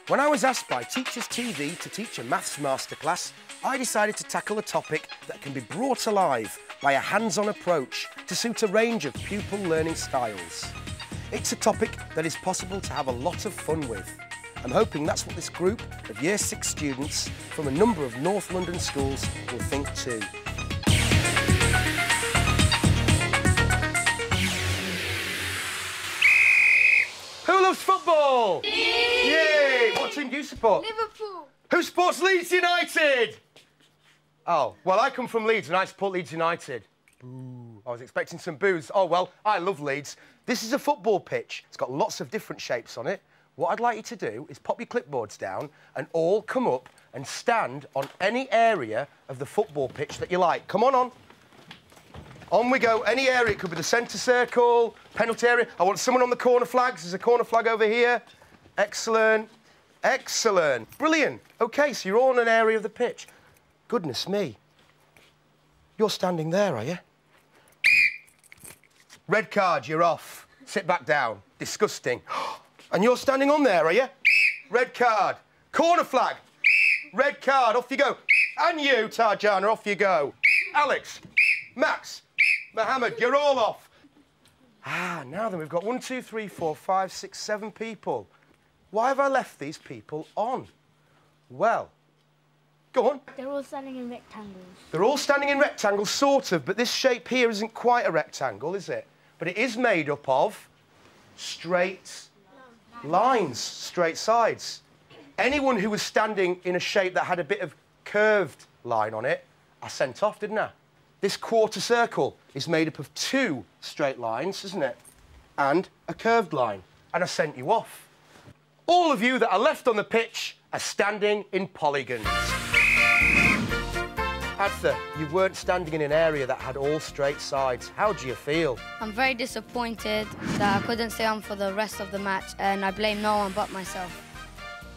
When I was asked by Teachers TV to teach a maths masterclass, I decided to tackle a topic that can be brought alive by a hands-on approach to suit a range of pupil learning styles. It's a topic that is possible to have a lot of fun with. I'm hoping that's what this group of Year 6 students from a number of North London schools will think too. Who loves football? Me! Yay! What team do you support? Liverpool. Who supports Leeds United? Oh, well, I come from Leeds and I support Leeds United. Boo. I was expecting some boos. Oh, well, I love Leeds. This is a football pitch. It's got lots of different shapes on it. What I'd like you to do is pop your clipboards down and all come up and stand on any area of the football pitch that you like. Come on. On we go. Any area. It could be the centre circle, penalty area. I want someone on the corner flags. There's a corner flag over here. Excellent. Excellent. Brilliant. OK, so you're all in an area of the pitch. Goodness me. You're standing there, are you? Red card, you're off. Sit back down. Disgusting. And you're standing on there, are you? Red card. Corner flag. Red card, off you go. And you, Tarjana, off you go. Alex, Max, Mohammed, you're all off. Now then, we've got 1, 2, 3, 4, 5, 6, 7 people. Why have I left these people on? Well, go on. They're all standing in rectangles. They're all standing in rectangles, sort of, but this shape here isn't quite a rectangle, is it? But it is made up of straight lines, straight sides. Anyone who was standing in a shape that had a bit of curved line on it, I sent off, didn't I? This quarter circle is made up of 2 straight lines, isn't it? And a curved line. And I sent you off. All of you that are left on the pitch are standing in polygons. Adtha, you weren't standing in an area that had all straight sides. How do you feel? I'm very disappointed that I couldn't stay on for the rest of the match, and I blame no one but myself.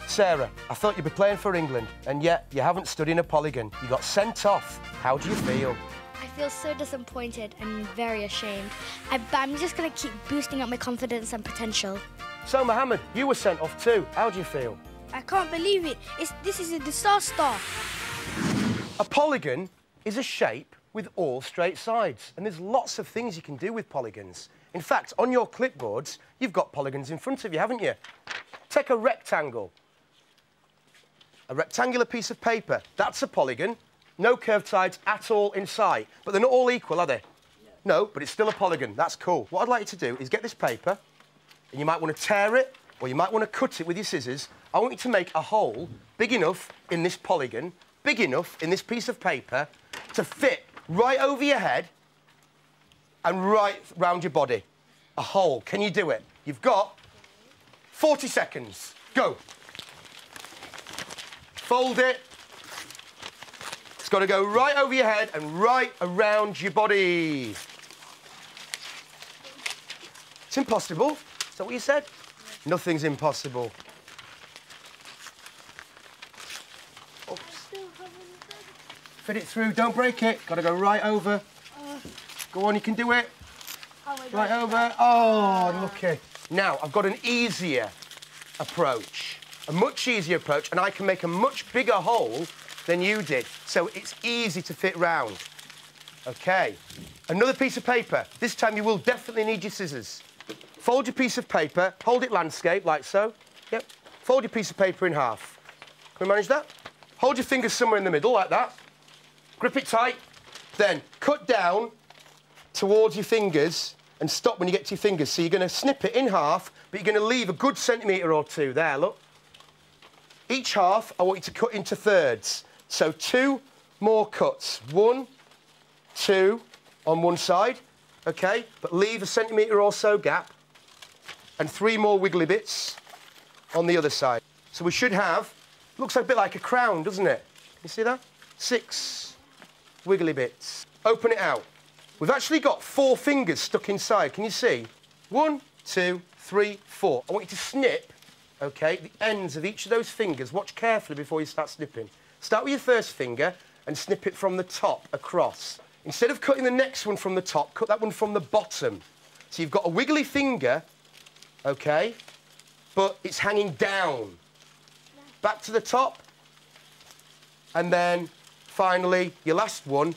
Sarah, I thought you'd be playing for England, and yet you haven't stood in a polygon. You got sent off. How do you feel? I feel so disappointed and very ashamed. But I'm just going to keep boosting up my confidence and potential. So, Mohammed, you were sent off too. How do you feel? I can't believe it. This is a disaster. A polygon is a shape with all straight sides, and there's lots of things you can do with polygons. In fact, on your clipboards, you've got polygons in front of you, haven't you? Take a rectangle. A rectangular piece of paper. That's a polygon. No curved sides at all in sight. But they're not all equal, are they? No, but it's still a polygon. That's cool. What I'd like you to do is get this paper, and you might want to tear it, or you might want to cut it with your scissors. I want you to make a hole big enough in this polygon, big enough in this piece of paper to fit right over your head and right round your body. A hole. Can you do it? You've got 40 seconds. Go. Fold it. It's got to go right over your head and right around your body. It's impossible. Is that what you said? Nothing's impossible. Fit it through, don't break it. Got to go right over. Go on, you can do it. Right over. Oh, unlucky. Now, I've got an easier approach, a much easier approach, and I can make a much bigger hole than you did, so it's easy to fit round. OK. Another piece of paper. This time you will definitely need your scissors. Fold your piece of paper, hold it landscape, like so. Yep. Fold your piece of paper in half. Can we manage that? Hold your fingers somewhere in the middle, like that. Grip it tight, then cut down towards your fingers and stop when you get to your fingers. So you're going to snip it in half, but you're going to leave a good centimetre or 2 there, look. Each half, I want you to cut into thirds. So 2 more cuts. 1, 2 on one side, OK? But leave a centimetre or so gap. And 3 more wiggly bits on the other side. So we should have, looks a bit like a crown, doesn't it? Can you see that? 6 wiggly bits. Open it out. We've actually got 4 fingers stuck inside. Can you see? 1, 2, 3, 4. I want you to snip, OK, the ends of each of those fingers. Watch carefully before you start snipping. Start with your first finger and snip it from the top across. Instead of cutting the next one from the top, cut that one from the bottom. So you've got a wiggly finger, OK, but it's hanging down. back to the top. And then, finally, your last one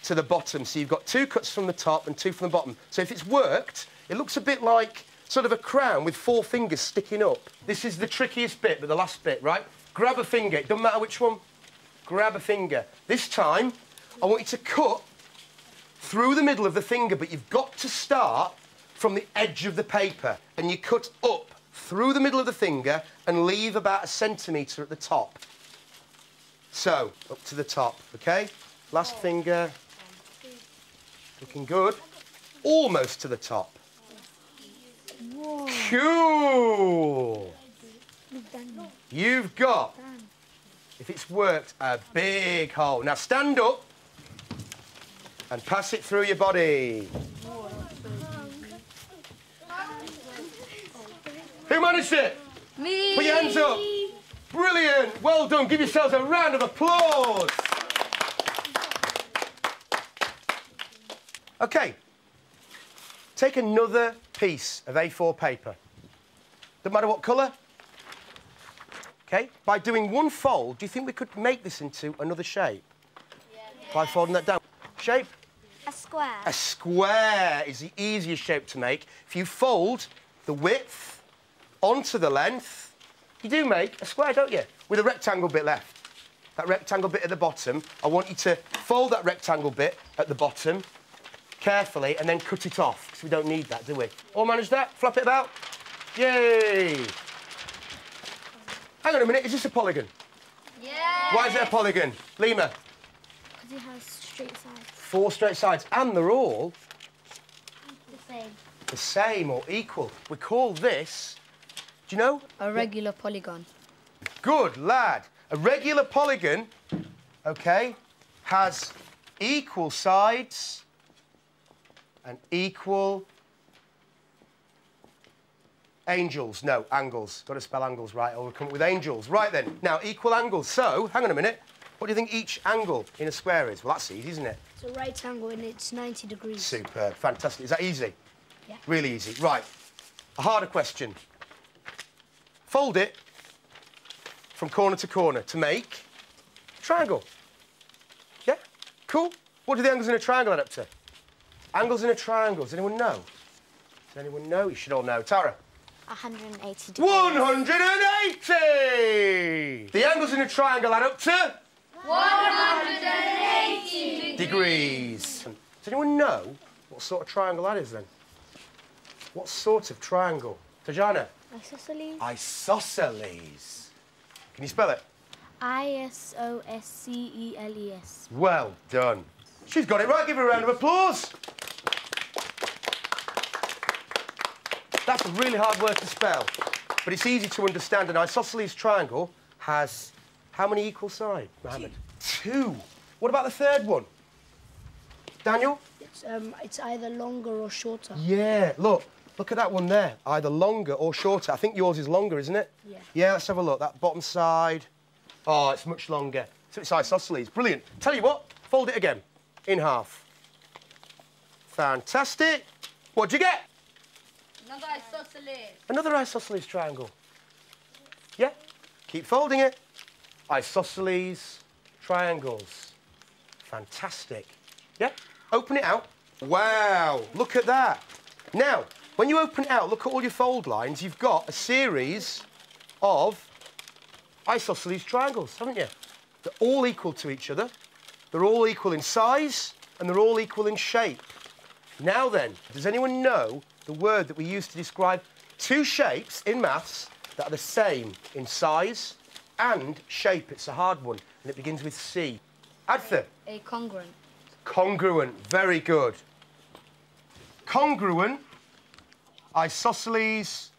to the bottom. So you've got 2 cuts from the top and 2 from the bottom. So if it's worked, it looks a bit like sort of a crown with 4 fingers sticking up. This is the trickiest bit, but the last bit, right? Grab a finger. It doesn't matter which one. Grab a finger. This time, I want you to cut through the middle of the finger, but you've got to start from the edge of the paper. And you cut up through the middle of the finger and leave about 1 centimetre at the top. So, up to the top, OK? Last finger. Looking good. Almost to the top. Whoa. Cool. You've got, if it's worked, a big hole. Now stand up and pass it through your body. Who managed it? Me. Put your hands up. Brilliant. Well done. Give yourselves a round of applause. OK. Take another piece of A4 paper. Doesn't matter what colour. OK. By doing one fold, do you think we could make this into another shape? Yeah. By folding that down. Shape? A square. A square is the easiest shape to make. If you fold the width onto the length, you do make a square, don't you? With a rectangle bit left. That rectangle bit at the bottom, I want you to fold that rectangle bit at the bottom carefully and then cut it off, because we don't need that, do we? All manage that? Flap it about? Yay! Hang on a minute, is this a polygon? Yeah. Why is it a polygon? Lima? Because it has straight sides. 4 straight sides, and they're all The same. the same or equal. We call this, do you know? A regular polygon. Good lad. A regular polygon, OK, has equal sides and equal angles. No, angles. Got to spell angles right, or we'll come up with angels. Right then. Now, equal angles. So, hang on a minute. What do you think each angle in a square is? Well, that's easy, isn't it? It's a right angle and it's 90 degrees. Superb. Fantastic. Is that easy? Yeah. Really easy. Right. A harder question. Fold it from corner to corner to make a triangle. Yeah? Cool. What do the angles in a triangle add up to? Angles in a triangle. Does anyone know? Does anyone know? You should all know. Tara? 180 degrees. 180! The angles in a triangle add up to? 180 degrees. Does anyone know what sort of triangle that is then? What sort of triangle? Tajana? Isosceles. Isosceles. Can you spell it? Isosceles. Well done. She's got it right. Give her a round of applause. That's a really hard word to spell, but it's easy to understand. An isosceles triangle has how many equal sides, Mohammed? 2. What about the third one? Daniel? It's either longer or shorter. Yeah, look at that one there. Either longer or shorter. I think yours is longer, isn't it? Yeah. Yeah, let's have a look. That bottom side. Oh, it's much longer. So it's isosceles. Brilliant. Tell you what, fold it again. In half. Fantastic. What'd you get? Another isosceles. Another isosceles triangle. Yeah? Keep folding it. Isosceles triangles. Fantastic. Yeah? Open it out. Wow, look at that. Now, when you open it out, look at all your fold lines. You've got a series of isosceles triangles, haven't you? They're all equal to each other. They're all equal in size, and they're all equal in shape. Now then, does anyone know the word that we use to describe 2 shapes in maths that are the same in size and shape? It's a hard one, and it begins with C. Adtha? A congruent. Congruent. Very good. Congruent isosceles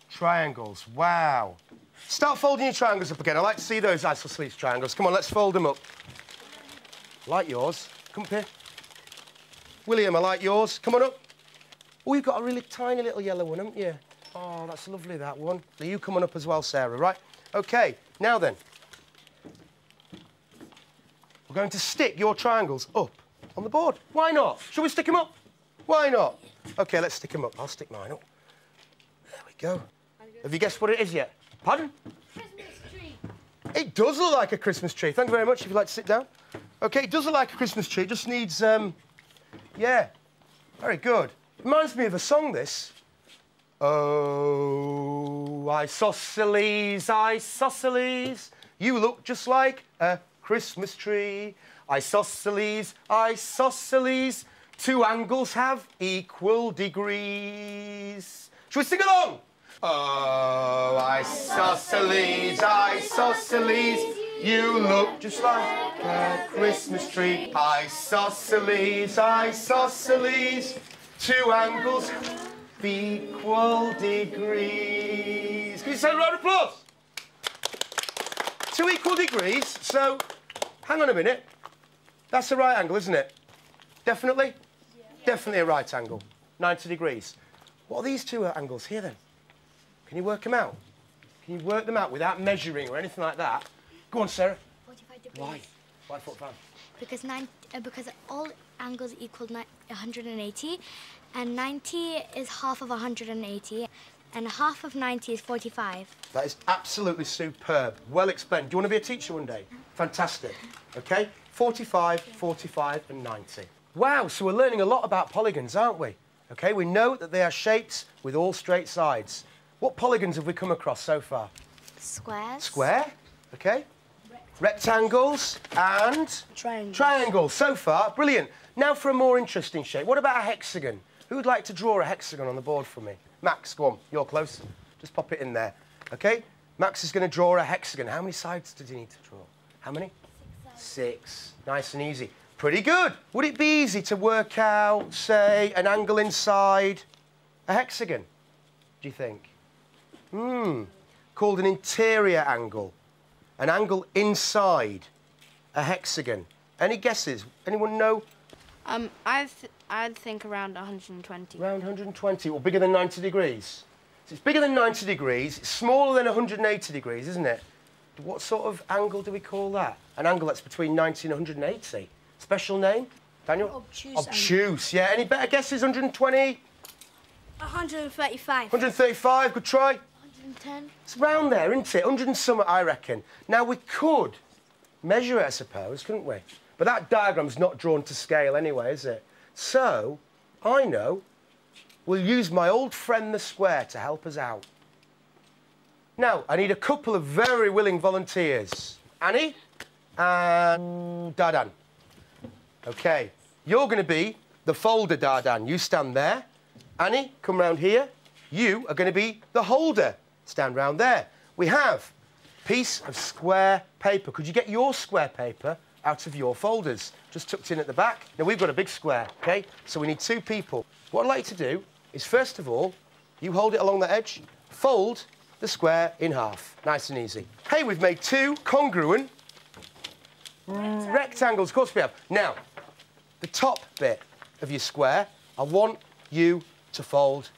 triangles. Wow. Start folding your triangles up again. I like to see those isosceles triangles. Come on, let's fold them up. I like yours. Come up here. William, I like yours. Come on up. Oh, you've got a really tiny little yellow one, haven't you? Oh, that's lovely, that one. Are you coming up as well, Sarah, right? OK, now then. We're going to stick your triangles up on the board. Why not? Shall we stick them up? Why not? OK, let's stick them up. I'll stick mine up. There we go. Have you guessed what it is yet? Pardon? It does look like a Christmas tree. Thank you very much. If you'd like to sit down. OK, it does look like a Christmas tree. It just needs, yeah, very good. Reminds me of a song, this. Oh, isosceles, isosceles, you look just like a Christmas tree. Isosceles, isosceles, two angles have equal degrees. Shall we sing along? Oh, isosceles, isosceles, you look just like a Christmas tree. Isosceles, isosceles, two angles have equal degrees. Can you say a round of applause? 2 equal degrees, so hang on a minute. That's a right angle, isn't it? Definitely? Yeah. Definitely a right angle. 90 degrees. What are these two angles here then? Can you work them out? Can you work them out without measuring or anything like that? Go on, Sarah. 45 degrees. Why? Why 45? Because all angles equal 180, and 90 is half of 180, and half of 90 is 45. That is absolutely superb. Well explained. Do you want to be a teacher one day? Fantastic. OK? 45, 45 and 90. Wow, so we're learning a lot about polygons, aren't we? OK, we know that they are shapes with all straight sides. What polygons have we come across so far? Squares. Square, OK. Rectangles and triangles. So far, brilliant. Now for a more interesting shape. What about a hexagon? Who would like to draw a hexagon on the board for me? Max, go on. You're close. Just pop it in there. OK? Max is going to draw a hexagon. How many sides does he need to draw? How many? 6 sides. 6. Nice and easy. Pretty good. Would it be easy to work out, say, an angle inside a hexagon? Do you think? Called an interior angle. An angle inside a hexagon. Any guesses? Anyone know? I'd think around 120. Around 120, or bigger than 90 degrees. So it's bigger than 90 degrees, it's smaller than 180 degrees, isn't it? What sort of angle do we call that? An angle that's between 90 and 180. Special name? Daniel? Obtuse. Obtuse, yeah. Any better guesses? 120? 135. 135, good try. 110. It's round there, isn't it? 100 and some, I reckon. Now, we could measure it, I suppose, couldn't we? But that diagram's not drawn to scale anyway, is it? So, I know we'll use my old friend the square to help us out. Now, I need a couple of very willing volunteers. Annie and Dardan. OK, you're going to be the folder, Dardan. You stand there. Annie, come round here. You are going to be the holder. Stand round there. We have a piece of square paper. Could you get your square paper out of your folders? Just tucked in at the back. Now, we've got a big square, OK? So we need 2 people. What I'd like you to do is, first of all, you hold it along the edge, fold the square in half. Nice and easy. Hey, we've made 2 congruent rectangles. Of course we have. Now, the top bit of your square, I want you to fold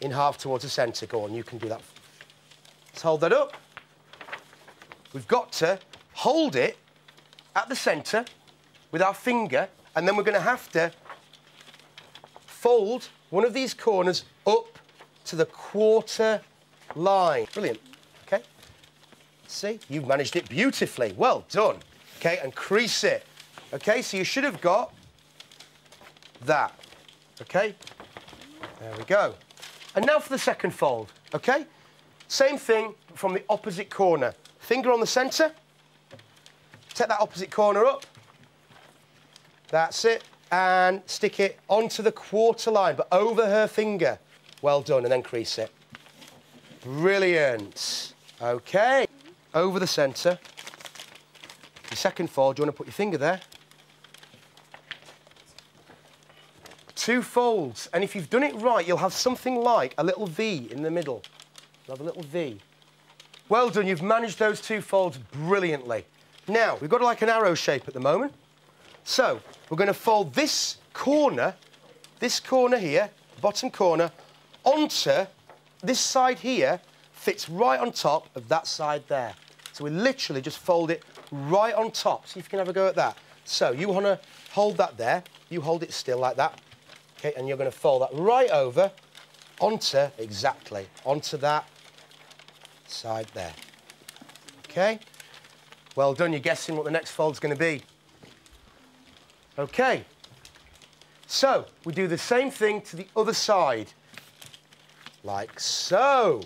in half towards the centre. Go on, you can do that. Let's hold that up. We've got to hold it at the centre with our finger, and then we're going to have to fold one of these corners up to the quarter line. Brilliant. OK? See, you've managed it beautifully. Well done. OK, and crease it. OK, so you should have got that. OK? There we go. And now for the second fold. OK? Same thing from the opposite corner. Finger on the centre. Take that opposite corner up. That's it. And stick it onto the quarter line, but over her finger. Well done, and then crease it. Brilliant. OK. Over the centre. Your second fold, do you want to put your finger there? 2 folds, and if you've done it right, you'll have something like a little V in the middle. You'll have a little V. Well done, you've managed those 2 folds brilliantly. Now, we've got like an arrow shape at the moment. So, we're going to fold this corner here, bottom corner, onto this side here, fits right on top of that side there. So we literally just fold it right on top. See if you can have a go at that. So you want to hold that there. You hold it still like that. OK, and you're going to fold that right over onto that side there. OK. Well done, you're guessing what the next fold's going to be. OK. So, we do the same thing to the other side. Like so.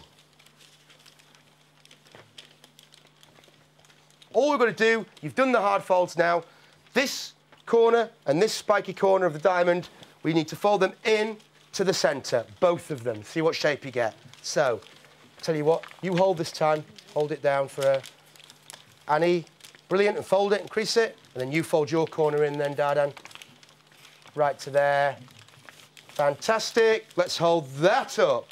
All we've got to do, you've done the hard folds now. This corner and this spiky corner of the diamond, we need to fold them in to the centre, both of them. See what shape you get. So, tell you what, you hold this time. Hold it down for Annie. Brilliant, and fold it and crease it. And then you fold your corner in then, Dardan. Right to there. Fantastic. Let's hold that up.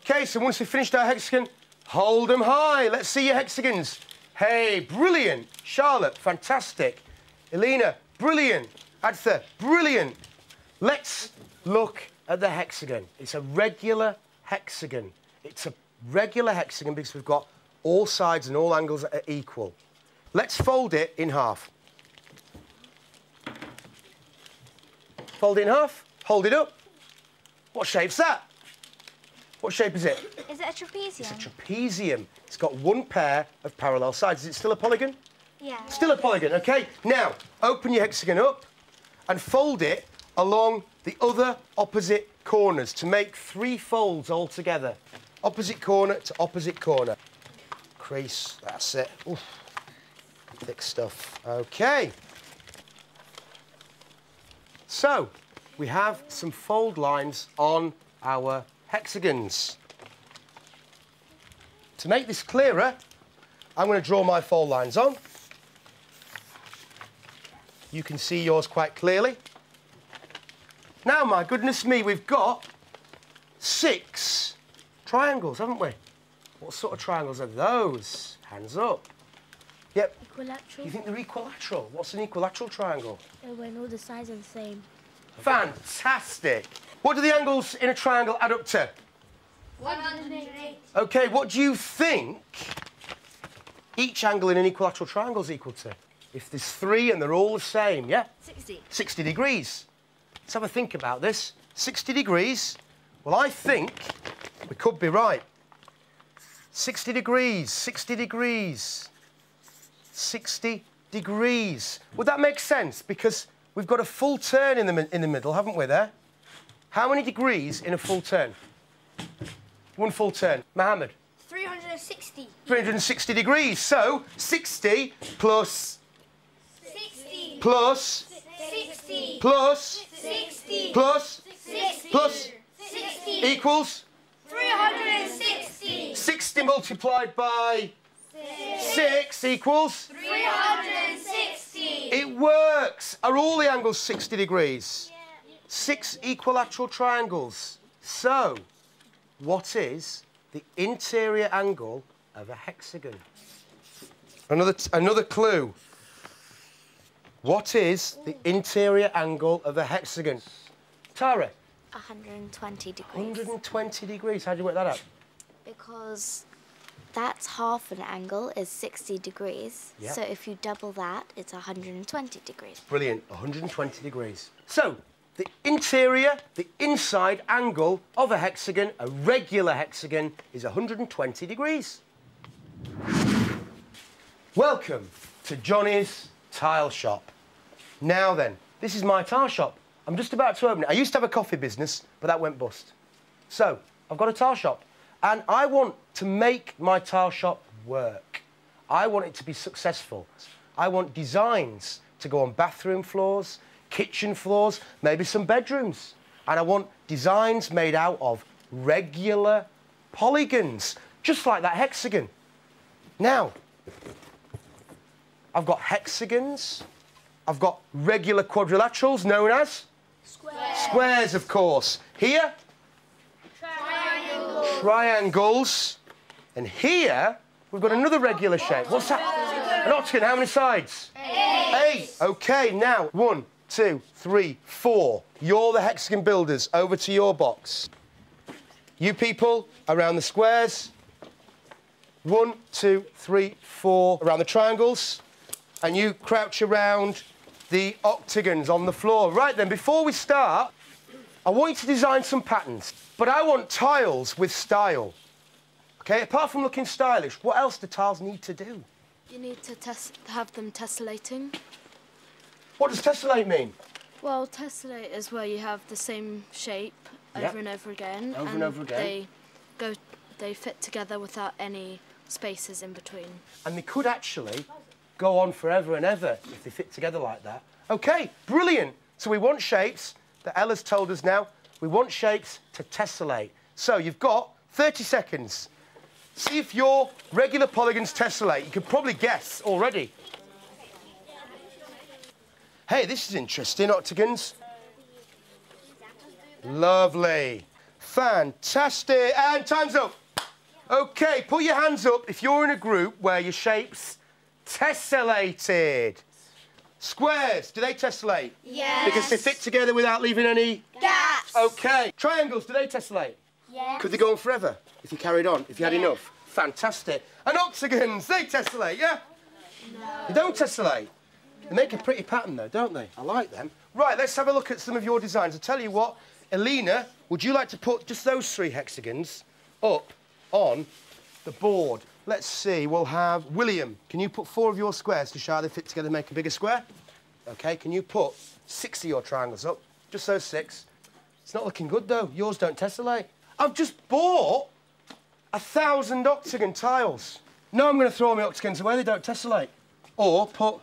OK, so once we've finished our hexagon, hold them high. Let's see your hexagons. Hey, brilliant. Charlotte, fantastic. Elena, brilliant. Adtha, brilliant. Let's look at the hexagon. It's a regular hexagon. It's a regular hexagon because we've got all sides and all angles are equal. Let's fold it in half. Fold it in half, hold it up. What shape's that? What shape is it? Is it a trapezium? It's a trapezium. It's got one pair of parallel sides. Is it still a polygon? Yeah. Still a polygon, OK. Now, open your hexagon up and fold it along the other opposite corners to make 3 folds all together. Opposite corner to opposite corner. Crease, that's it. Oof. Thick stuff. OK. So, we have some fold lines on our hexagons. To make this clearer, I'm going to draw my fold lines on. You can see yours quite clearly. Now, my goodness me, we've got 6 triangles, haven't we? What sort of triangles are those? Hands up. Yep. Equilateral. You think they're equilateral? What's an equilateral triangle? When all the sides are the same. Fantastic. What do the angles in a triangle add up to? 108. OK, what do you think each angle in an equilateral triangle is equal to? If there's 3 and they're all the same, yeah? 60. 60 degrees. Let's have a think about this. 60 degrees. Well, I think we could be right. 60 degrees, 60 degrees, 60 degrees. Would that make sense? Because we've got a full turn in the middle, haven't we, there? How many degrees in a full turn? One full turn. Mohammed? 360. 360 degrees. So, 60 plus... 60. Plus... 60. Plus... 60. Plus... 60. Plus... 60. Equals... 360. 60 multiplied by... 6 equals... 360. It works. Are all the angles 60 degrees? 6 equilateral triangles. So, what is the interior angle of a hexagon? Another clue. What is the interior angle of a hexagon? Tara? 120 degrees. 120 degrees. How do you work that out? Because that's half an angle is 60 degrees. Yep. So if you double that, it's 120 degrees. Brilliant. 120 degrees. So, the interior, the inside angle of a hexagon, a regular hexagon, is 120 degrees. Welcome to Johnny's Tile Shop. Now then, this is my tile shop. I'm just about to open it. I used to have a coffee business, but that went bust. So, I've got a tile shop, and I want to make my tile shop work. I want it to be successful. I want designs to go on bathroom floors, kitchen floors, maybe some bedrooms. And I want designs made out of regular polygons, just like that hexagon. Now, I've got hexagons, I've got regular quadrilaterals known as? Squares. Squares, of course. Here? Triangles. Triangles. And here, we've got another regular shape. What's that? An octagon. How many sides? 8. OK, now, 1, 2, 3, 4. You're the hexagon builders. Over to your box. You people around the squares. 1, 2, 3, 4 around the triangles. And you crouch around the octagons on the floor. Right then, before we start, I want you to design some patterns. But I want tiles with style. OK, apart from looking stylish, what else do tiles need to do? You need to have them tessellating. What does tessellate mean? Well, tessellate is where you have the same shape over and over again. Over and over again. They fit together without any spaces in between. And they could actually go on forever and ever if they fit together like that. OK, brilliant. So we want shapes that Ella's told us now. We want shapes to tessellate. So you've got 30 seconds. See if your regular polygons tessellate. You could probably guess already. Hey, this is interesting, octagons. Lovely. Fantastic. And time's up. OK, put your hands up if you're in a group where your shapes tessellated. Squares, do they tessellate? Yes. Because they fit together without leaving any gaps. OK. Triangles, do they tessellate? Yes. Could they go on forever if you carried on, if you had enough? Fantastic. And octagons, they tessellate, yeah? No. They don't tessellate. They make a pretty pattern, though, don't they? I like them. Right, let's have a look at some of your designs. I'll tell you what, Elena, would you like to put just those 3 hexagons up on the board? Let's see, we'll have William. Can you put 4 of your squares to show how they fit together and make a bigger square? OK, can you put 6 of your triangles up? Just those 6. It's not looking good, though. Yours don't tessellate. I've just bought 1,000 octagon tiles. No, I'm going to throw my octagons away. They don't tessellate. Or put...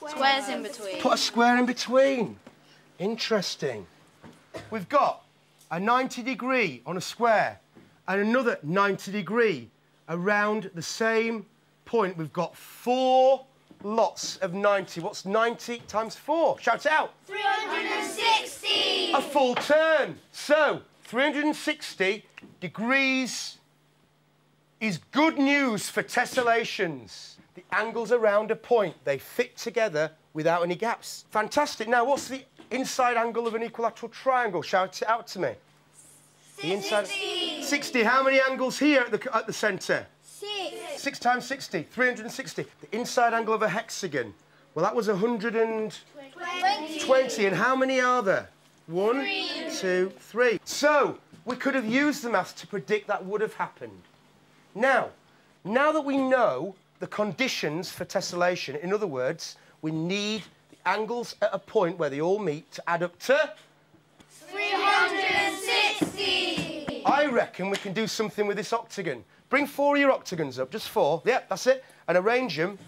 Squares in between. Put a square in between. Interesting. We've got a 90 degree on a square and another 90 degree around the same point. We've got 4 lots of 90. What's 90 times 4? Shout it out. 360. A full turn. So, 360 degrees is good news for tessellations. The angles around a point, they fit together without any gaps. Fantastic. Now, what's the inside angle of an equilateral triangle? Shout it out to me. 60. The inside... 60. How many angles here at the centre? 6. 6 times 60, 360. The inside angle of a hexagon. Well, that was 120. And how many are there? 1, 2, 3. So, we could have used the maths to predict that would have happened. Now that we know the conditions for tessellation, in other words, we need the angles at a point where they all meet to add up to... 360. I reckon we can do something with this octagon. Bring 4 of your octagons up, just 4. Yep, that's it. And arrange them.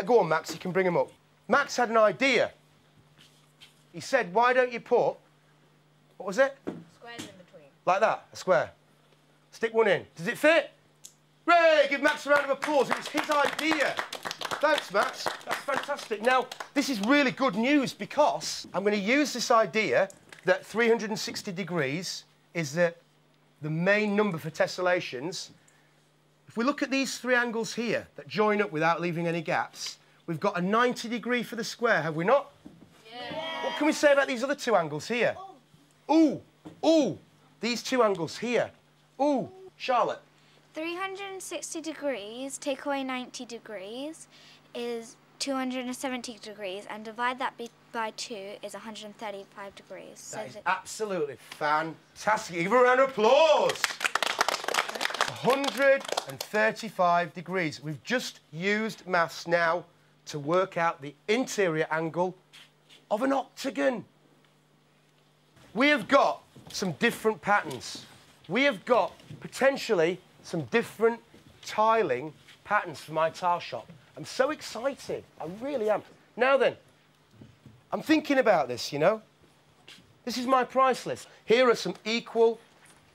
Go on, Max, you can bring them up. Max had an idea. He said, why don't you put... What was it? Squares in between. Like that, a square. Stick one in. Does it fit? Ray, give Max a round of applause. It was his idea. Thanks, Max. That's fantastic. Now, this is really good news because I'm going to use this idea that 360 degrees is the main number for tessellations. If we look at these 3 angles here that join up without leaving any gaps, we've got a 90 degree for the square, have we not? Yeah. What can we say about these other 2 angles here? Ooh, ooh, these 2 angles here. Ooh, Charlotte. 360 degrees, take away 90 degrees, is 270 degrees, and divide that by 2 is 135 degrees. That is absolutely fantastic. Give her a round of applause. 135 degrees. We've just used maths now to work out the interior angle of an octagon. We have got some different patterns. We have got potentially some different tiling patterns for my tile shop. I'm so excited. I really am. Now then, I'm thinking about this, you know. This is my price list. Here are some equal,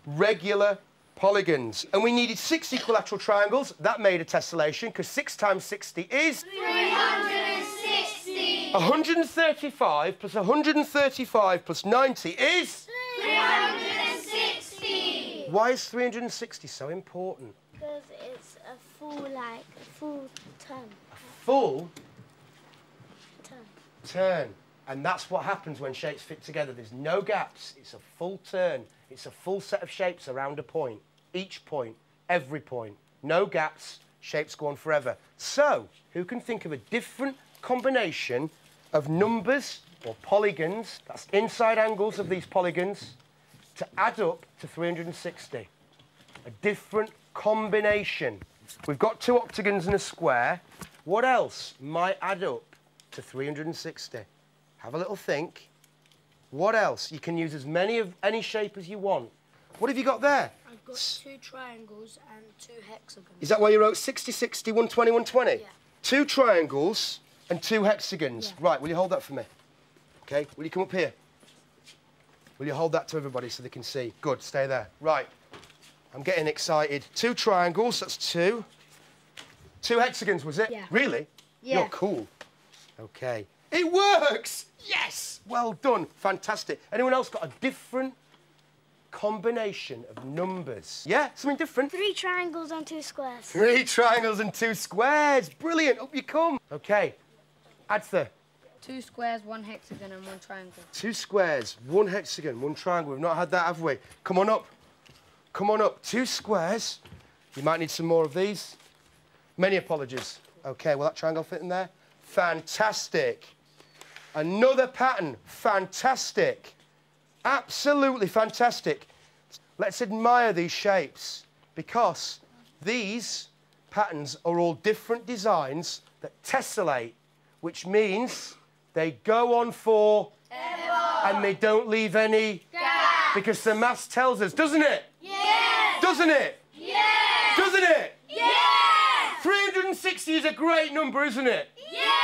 regular polygons. And we needed 6 equilateral triangles. That made a tessellation, because 6 times 60 is... 360. 135 plus 135 plus 90 is... 360. Why is 360 so important? Because it's a full turn. A full Turn. turn. And that's what happens when shapes fit together. There's no gaps. It's a full turn. It's a full set of shapes around a point. Each point, every point. No gaps. Shapes go on forever. So, who can think of a different combination of numbers or polygons, that's inside angles of these polygons, to add up to 360? A different combination. We've got 2 octagons and a square. What else might add up to 360? Have a little think. What else? You can use as many of any shape as you want. What have you got there? I've got 2 triangles and 2 hexagons. Is that why you wrote 60, 60, 120, 120? Yeah. 2 triangles and 2 hexagons. Yeah. Right, will you hold that for me? OK, will you come up here? Will you hold that to everybody so they can see? Good, stay there. Right, I'm getting excited. 2 triangles, that's 2. 2 hexagons, was it? Yeah. Really? Yeah. You're cool. OK. It works! Yes! Well done. Fantastic. Anyone else got a different combination of numbers? Yeah? Something different? 3 triangles and 2 squares. 3 triangles and 2 squares. Brilliant. Up you come. OK. Adtha. 2 squares, 1 hexagon and 1 triangle. 2 squares, 1 hexagon, 1 triangle. We've not had that, have we? Come on up. Come on up. 2 squares. You might need some more of these. Many apologies. OK, will that triangle fit in there? Fantastic. Another pattern. Fantastic. Absolutely fantastic. Let's admire these shapes because these patterns are all different designs that tessellate, which means they go on for and they don't leave any gaps. Because the maths tells us, doesn't it? Yes. Doesn't it? Yes. Doesn't it? Yes. 360 is a great number, isn't it? Yes.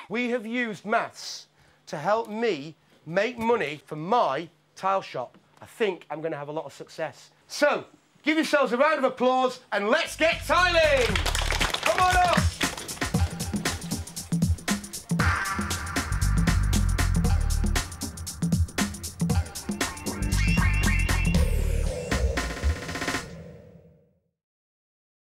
We have used maths to help me make money for my tile shop. I think I'm going to have a lot of success. So, give yourselves a round of applause and let's get tiling! Come on up!